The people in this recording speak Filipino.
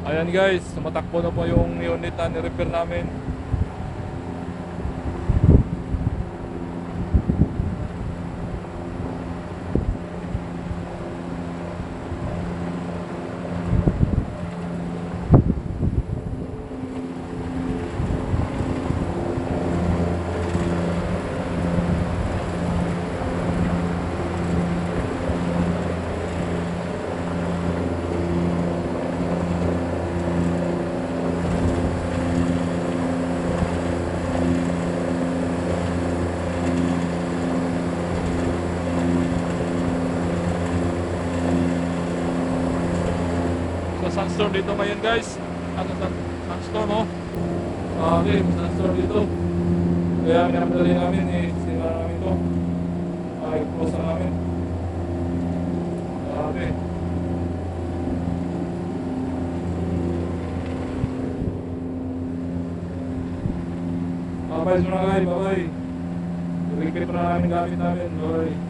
Ayan guys, tumatakbo na po yung unit na ni-repair namin. Sunstorm dito ngayon guys. Sunstorm oh. Okay, sunstorm dito. Kaya minamadali namin sinara namin ito. I-close na namin. Grabe. Bye-bye muna guys, bye-bye. Repeat na namin gamit namin, bye-bye.